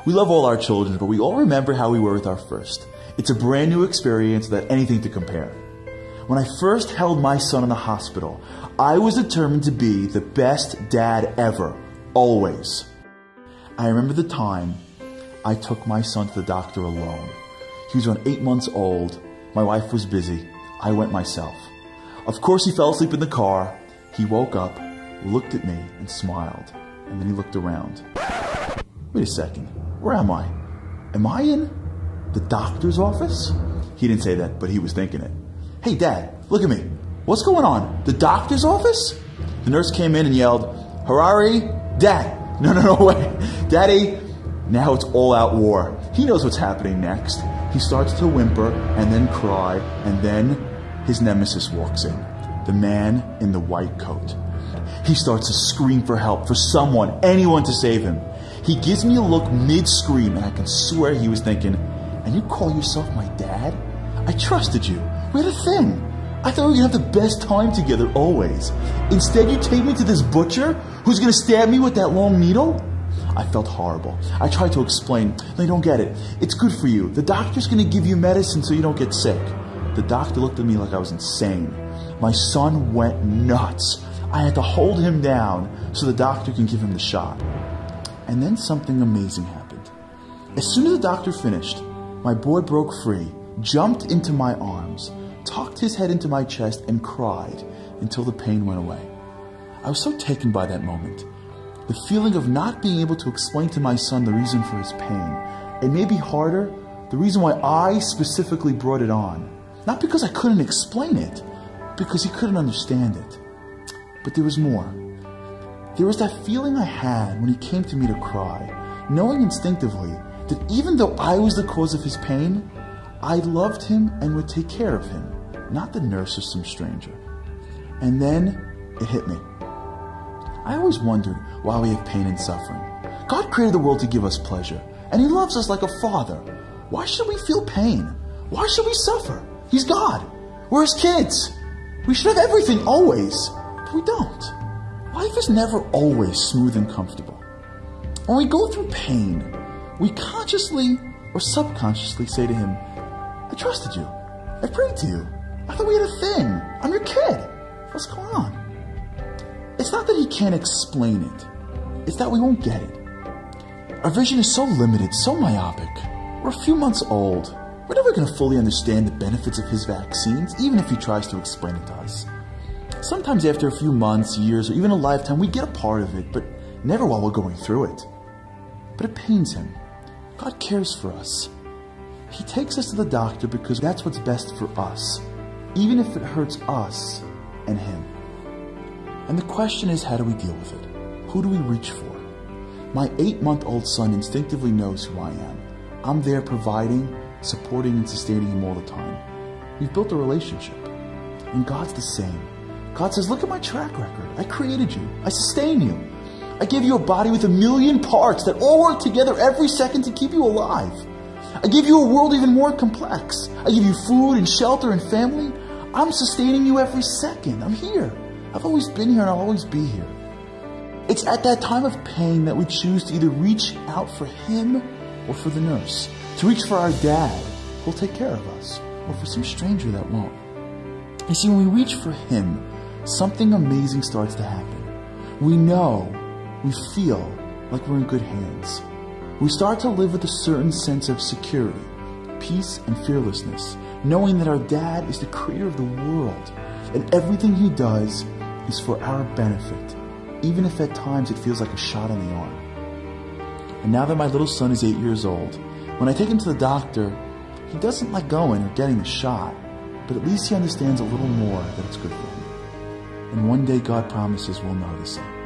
We love all our children, but we all remember how we were with our first. It's a brand new experience without anything to compare. When I first held my son in the hospital, I was determined to be the best dad ever, always. I remember the time I took my son to the doctor alone. He was around 8 months old. My wife was busy. I went myself. Of course, he fell asleep in the car. He woke up, looked at me, and smiled. And then he looked around. Wait a second. Where am I? Am I in the doctor's office? He didn't say that, but he was thinking it. Hey, Dad, look at me. What's going on? The doctor's office? The nurse came in and yelled, Harari, Dad. No, wait. Daddy. Now it's all-out war. He knows what's happening next. He starts to whimper and then cry, and then his nemesis walks in. The man in the white coat. He starts to scream for help, for someone, anyone to save him. He gives me a look mid-scream, and I can swear he was thinking, and you call yourself my dad? I trusted you. We had a thing. I thought we were going to have the best time together always. Instead, you take me to this butcher who's going to stab me with that long needle? I felt horrible. I tried to explain, no, you don't get it. It's good for you. The doctor's going to give you medicine so you don't get sick. The doctor looked at me like I was insane. My son went nuts. I had to hold him down so the doctor can give him the shot. And then something amazing happened. As soon as the doctor finished, my boy broke free, jumped into my arms, tucked his head into my chest, and cried until the pain went away. I was so taken by that moment. The feeling of not being able to explain to my son the reason for his pain. And maybe harder, the reason why I specifically brought it on. Not because I couldn't explain it, because he couldn't understand it. But there was more. There was that feeling I had when he came to me to cry, knowing instinctively that even though I was the cause of his pain, I loved him and would take care of him, not the nurse or some stranger. And then it hit me. I always wondered why we have pain and suffering. God created the world to give us pleasure, and He loves us like a father. Why should we feel pain? Why should we suffer? He's God. We're His kids. We should have everything always, but we don't. Life is never always smooth and comfortable. When we go through pain, we consciously or subconsciously say to Him, I trusted you. I prayed to you. I thought we had a thing. I'm your kid. What's going on? It's not that He can't explain it. It's that we won't get it. Our vision is so limited, so myopic. We're a few months old. We're never going to fully understand the benefits of His vaccines, even if He tries to explain it to us. Sometimes after a few months, years, or even a lifetime, we get a part of it, but never while we're going through it. But it pains Him. God cares for us. He takes us to the doctor because that's what's best for us, even if it hurts us and Him. And the question is, how do we deal with it? Who do we reach for? My 8-month-old son instinctively knows who I am. I'm there providing, supporting, and sustaining him all the time. We've built a relationship. And God's the same. God says, look at my track record. I created you. I sustain you. I gave you a body with 1,000,000 parts that all work together every second to keep you alive. I gave you a world even more complex. I give you food and shelter and family. I'm sustaining you every second. I'm here. I've always been here and I'll always be here. It's at that time of pain that we choose to either reach out for Him or for the nurse. To reach for our dad, who'll take care of us, or for some stranger that won't. You see, when we reach for Him, something amazing starts to happen. We know, we feel like we're in good hands. We start to live with a certain sense of security, peace, and fearlessness, knowing that our dad is the creator of the world, and everything He does is for our benefit, even if at times it feels like a shot in the arm. And now that my little son is 8 years old, when I take him to the doctor, he doesn't like going or getting the shot, but at least he understands a little more that it's good for him. And one day God promises we'll know the same.